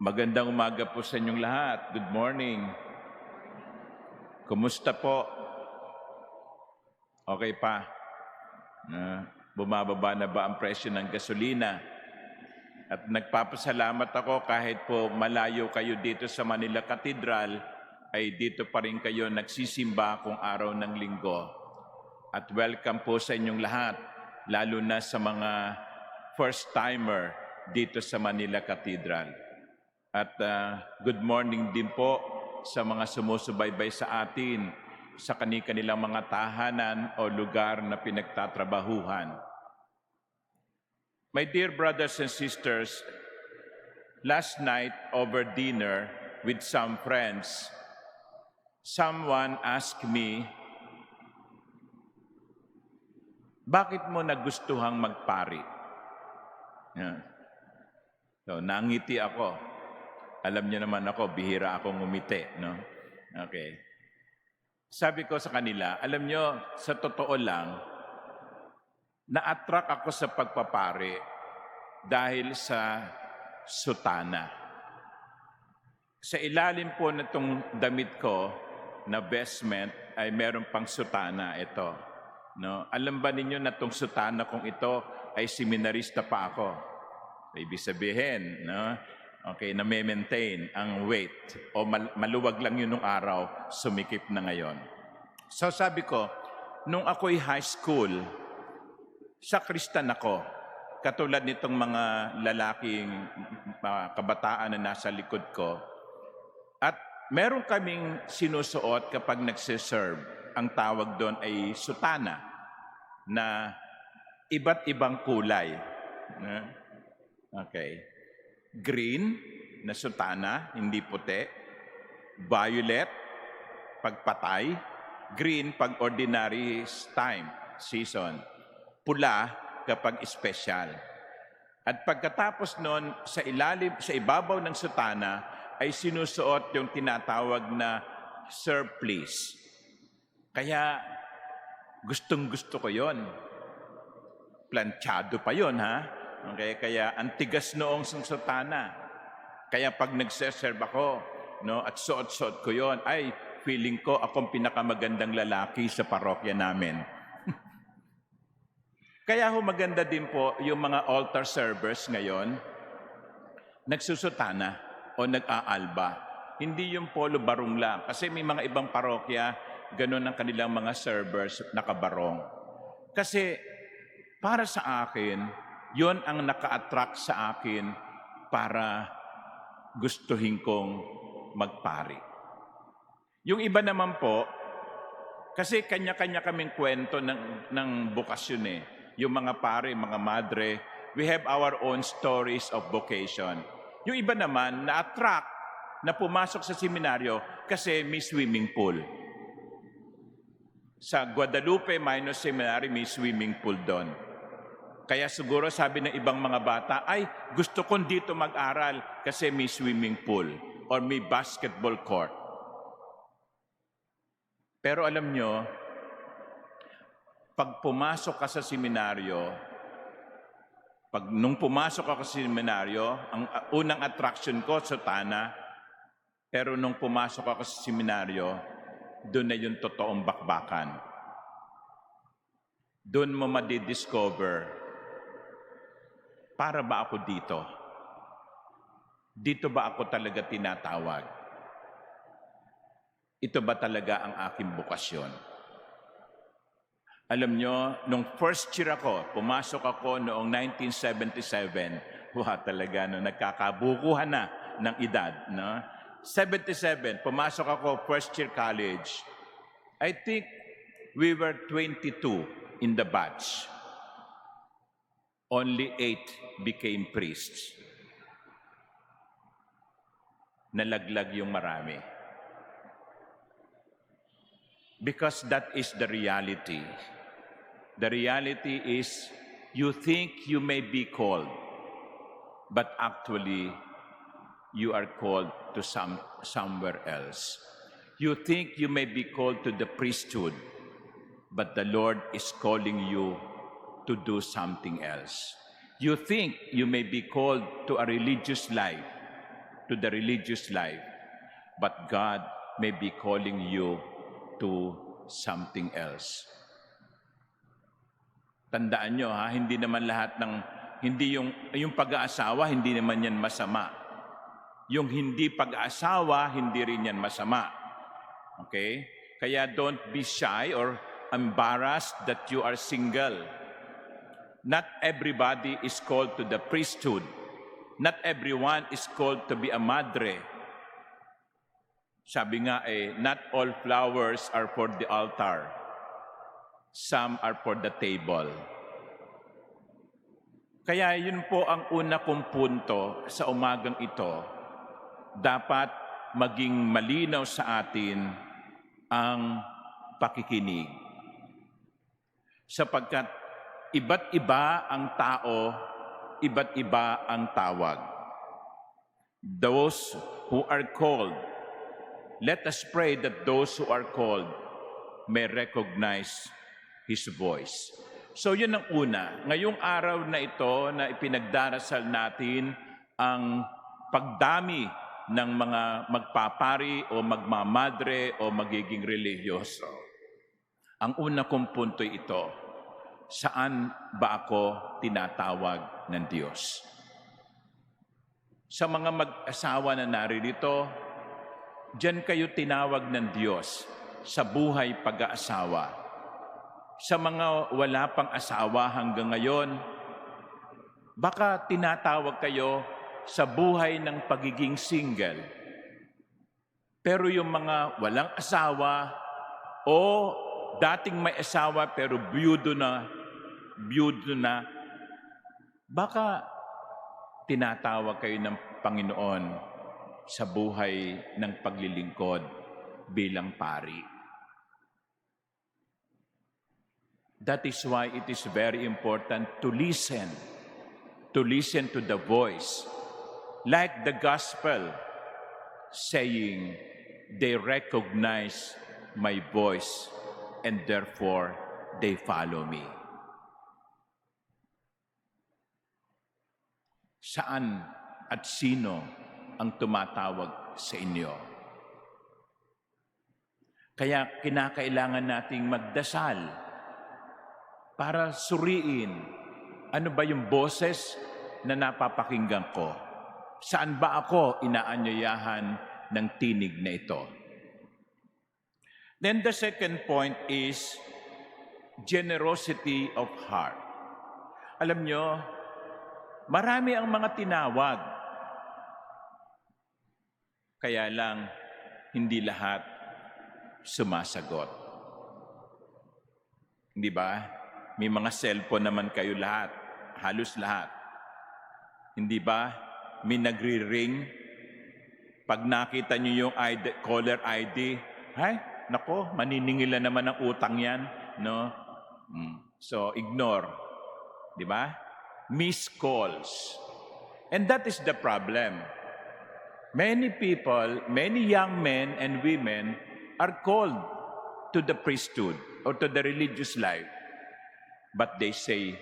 Magandang umaga po sa inyong lahat. Good morning. Kumusta po? Okay pa? Bumababa na ba ang presyo ng gasolina? At nagpapasalamat ako kahit po malayo kayo dito sa Manila Cathedral, ay dito pa rin kayo nagsisimba kung araw ng linggo. At welcome po sa inyong lahat, lalo na sa mga first-timer dito sa Manila Cathedral. At good morning din po sa mga sumusubaybay sa atin sa kanilang mga tahanan o lugar na pinagtatrabahuhan. My dear brothers and sisters, last night over dinner with some friends, someone asked me, bakit mo nagustuhang magpari? So, nangiti ako. Alam niyo naman ako, bihira akong ngumiti, no? Okay. Sabi ko sa kanila, alam niyo, sa totoo lang, na-attract ako sa pagpapari dahil sa sutana. Sa ilalim po na itong damit ko na vestment ay meron pang sutana ito. No? Alam ba ninyo na itong sutana kong ito ay seminarista pa ako? Ibig sabihin, no? Okay, na maintain ang weight o maluwag lang yun nung araw, sumikip na ngayon. So sabi ko, nung ako'y high school, sakristan ako. Katulad nitong mga lalaking kabataan na nasa likod ko. At meron kaming sinusuot kapag nagsiserve. Ang tawag doon ay sutana na iba't ibang kulay. Okay. Green na sutana, hindi puti. Violet, pagpatay. Green, pag ordinary time, season. Pula, kapag special. At pagkatapos nun, sa ibabaw ng sutana, ay sinusuot yung tinatawag na surplice. Kaya, gustong-gusto ko yon. Planchado pa yon, ha? Okay, kaya ang tigas noong sutana. Kaya pag nagseserve ako, no, at suot-suot ko yon, ay feeling ko akong pinakamagandang lalaki sa parokya namin. Kaya maganda din po yung mga altar servers ngayon, nagsusutana o nag-aalba. Hindi yung polo barong lang. Kasi may mga ibang parokya, ganun ang kanilang mga servers nakabarong. Kasi para sa akin, yon ang naka-attract sa akin para gustuhin kong magpari. Yung iba naman po, kasi kanya-kanya kaming kwento ng bokasyon eh. Yung mga pare, mga madre, we have our own stories of vocation. Yung iba naman, na-attract na pumasok sa seminaryo kasi may swimming pool. Sa Guadalupe Minor Seminary, may swimming pool doon. Kaya siguro sabi ng ibang mga bata, ay gusto kong dito mag-aral kasi may swimming pool or may basketball court. Pero alam nyo, pag pumasok ka sa seminaryo, nung pumasok ako sa seminaryo, ang unang attraction ko, sutana, pero nung pumasok ako sa seminaryo, doon na yung totoong bakbakan. Doon mo madidiscover, para ba ako dito? Dito ba ako talaga tinatawag? Ito ba talaga ang aking bokasyon? Alam nyo, nung first year ako, pumasok ako noong 1977. Talaga, no, nagkakabukuhan na ng edad. No? 77, pumasok ako first year college. I think we were 22 in the batch. Only 8 became priests. Nalaglag yung marami. Because that is the reality. The reality is you think you may be called, but actually you are called to somewhere else. You think you may be called to the priesthood, but the Lord is calling you to do something else. You think you may be called to a religious life, to the religious life, but God may be calling you to something else. Tandaan nyo ha, hindi naman lahat ng, hindi yung pag-aasawa, hindi naman yan masama. Yung hindi pag-aasawa, hindi rin yan masama. Okay? Kaya don't be shy or embarrassed that you are single. Not everybody is called to the priesthood. Not everyone is called to be a madre. Sabi nga not all flowers are for the altar. Some are for the table. Kaya yun po ang una kong punto sa umagang ito. Dapat maging malinaw sa atin ang pakikinig. Sapagkat iba't iba ang tao, iba't iba ang tawag. Those who are called, let us pray that those who are called may recognize His voice. So yun ang una. Ngayong araw na ito na ipinagdarasal natin ang pagdami ng mga magpapari o magmamadre o magiging religyoso. Ang una kong punto ito, saan ba ako tinatawag ng Diyos? Sa mga mag-asawa na naririto, diyan kayo tinawag ng Diyos sa buhay pag-aasawa. Sa mga wala pang asawa hanggang ngayon, baka tinatawag kayo sa buhay ng pagiging single. Pero yung mga walang asawa o dating may asawa pero biyudo na, baka tinatawag kayo ng Panginoon sa buhay ng paglilingkod bilang pari. That is why it is very important to listen to the voice, like the gospel saying, they recognize my voice and therefore they follow me. Saan at sino ang tumatawag sa inyo? Kaya kinakailangan nating magdasal para suriin ano ba yung boses na napapakinggan ko. Saan ba ako inaanyayahan ng tinig na ito? Then the second point is generosity of heart. Alam nyo, marami ang mga tinawag. Kaya lang, hindi lahat sumasagot. Hindi ba? May mga cellphone naman kayo lahat. Halos lahat. Hindi ba? May nagri-ring. Pag nakita nyo yung caller ID, ay, nako, maniningila naman ang utang yan. No? So, ignore. Di ba? Missed calls. And that is the problem. Many people, many young men and women are called to the priesthood or to the religious life. But they say,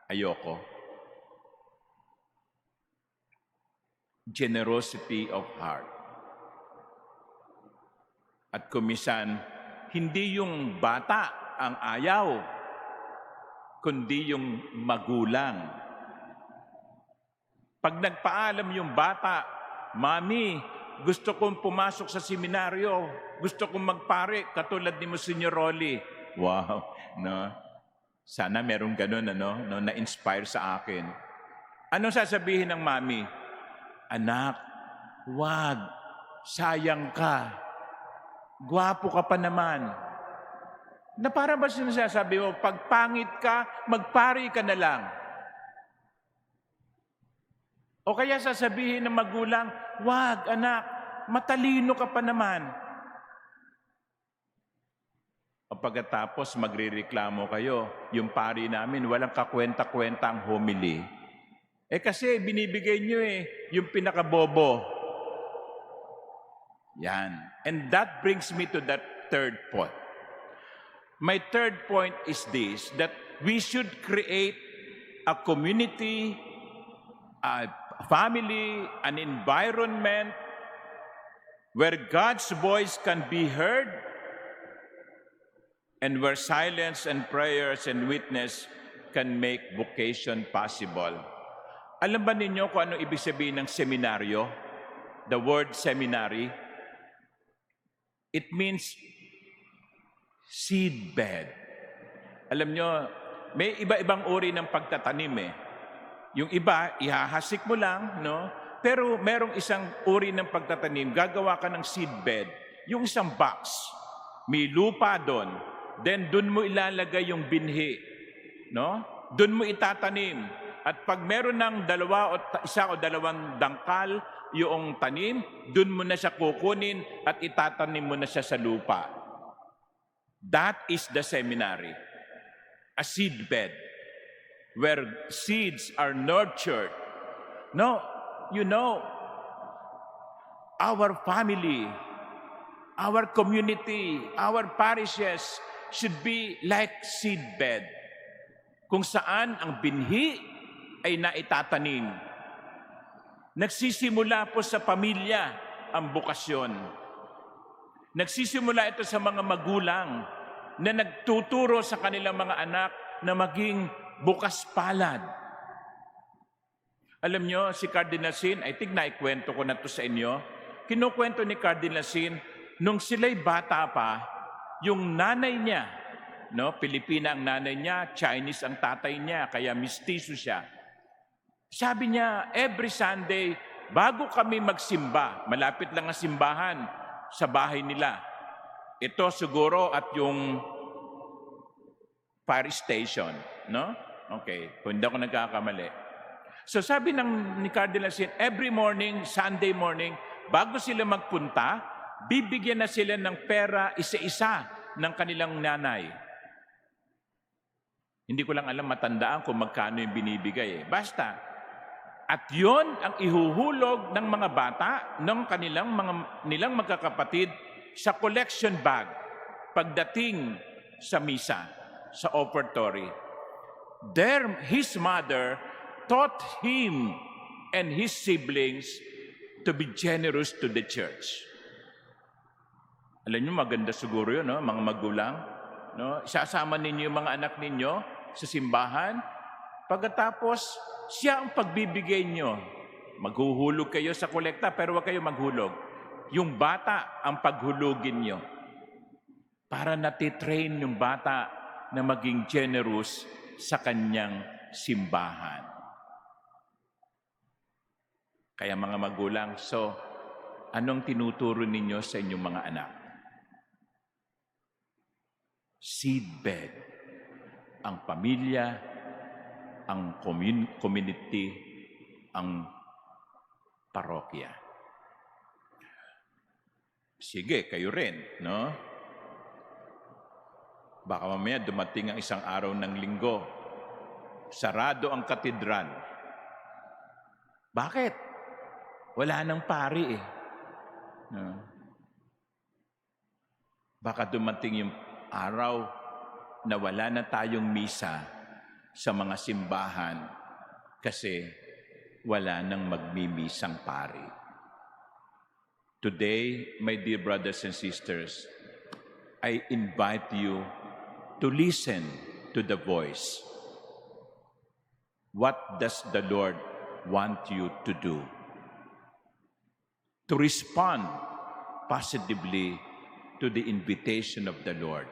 ayoko. Generosity of heart. At kumisan, hindi yung bata ang ayaw, kundi yung magulang. Pag nagpaalam yung bata, Mami, gusto kong pumasok sa seminaryo, gusto kong magpare, katulad ni Monsignor Rolly. Wow, no? Sana merong ganun, no, na-inspire sa akin. Ano sasabihin ng mami? Anak, wag, sayang ka. Gwapo ka pa naman. Na para ba sinasabi mo, pag pangit ka, magpari ka na lang. O kaya sasabihin ng magulang, wag anak, matalino ka pa naman. O pagkatapos magrereklamo kayo, yung pari namin, walang kakwenta-kwenta ang homily. Kasi binibigay nyo yung pinakabobo. Yan. And that brings me to that third point. My third point is this, that we should create a community, family, an environment where God's voice can be heard and where silence and prayers and witness can make vocation possible. Alam ba ninyo kung ano ibig sabihin ng seminaryo? The word seminary? It means seedbed. Alam nyo, may iba-ibang uri ng pagtatanim eh. Yung iba, ihahasik mo lang, no? Pero merong isang uri ng pagtatanim, gagawa ka ng seedbed. Yung isang box, may lupa doon. Then doon mo ilalagay yung binhi, no? Doon mo itatanim. At pag meron ng isa o dalawang dangkal yung tanim, doon mo na siya kukunin at itatanim mo na siya sa lupa. That is the seminary. A seedbed where seeds are nurtured. No, you know, our family, our community, our parishes should be like seedbed, kung saan ang binhi ay naitatanim. Nagsisimula po sa pamilya ang bukasyon. Nagsisimula ito sa mga magulang na nagtuturo sa kanilang mga anak na maging bukas palad. Alam nyo, si Cardinal Sin, I think naikwento ko na to sa inyo. Kinukwento ni Cardinal Sin, nung sila'y bata pa, yung nanay niya, no, Pilipina ang nanay niya, Chinese ang tatay niya, kaya mistiso siya. Sabi niya, every Sunday, bago kami magsimba, malapit lang ang simbahan sa bahay nila. Ito siguro at yung fire station, no? Okay, kung hindi ako nagkakamali. So sabi ni Cardinal Sin, every morning, Sunday morning, bago sila magpunta, bibigyan na sila ng pera isa-isa ng kanilang nanay. Hindi ko lang alam matandaan kung magkano yung binibigay. Basta. At yon ang ihuhulog ng mga bata ng nilang magkakapatid sa collection bag pagdating sa misa, sa offertory. There, his mother taught him and his siblings to be generous to the church. Alam niyo, maganda siguro yun, no? Mga magulang. No? Isasama ninyo yung mga anak ninyo sa simbahan. Pagkatapos, siya ang pagbibigay nyo. Maghuhulog kayo sa kolekta, pero huwag kayo maghulog. Yung bata ang paghulugin nyo. Para natitrain yung bata na maging generous sa kanyang simbahan. Kaya mga magulang, so, anong tinuturo ninyo sa inyong mga anak? Seedbed. Ang pamilya, ang community, ang parokya. Sige, kayo rin, no? Baka mamaya dumating ang isang araw ng linggo. Sarado ang katedral. Bakit? Wala nang pari eh. No? Baka dumating yung araw na wala na tayong misa sa mga simbahan kasi wala nang magmimisang pari. Today, my dear brothers and sisters, I invite you to listen to the voice. What does the Lord want you to do? To respond positively to the invitation of the Lord.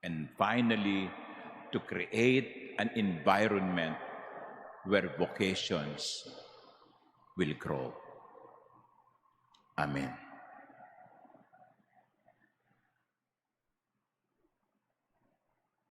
And finally, to create an environment where vocations will grow. Amen.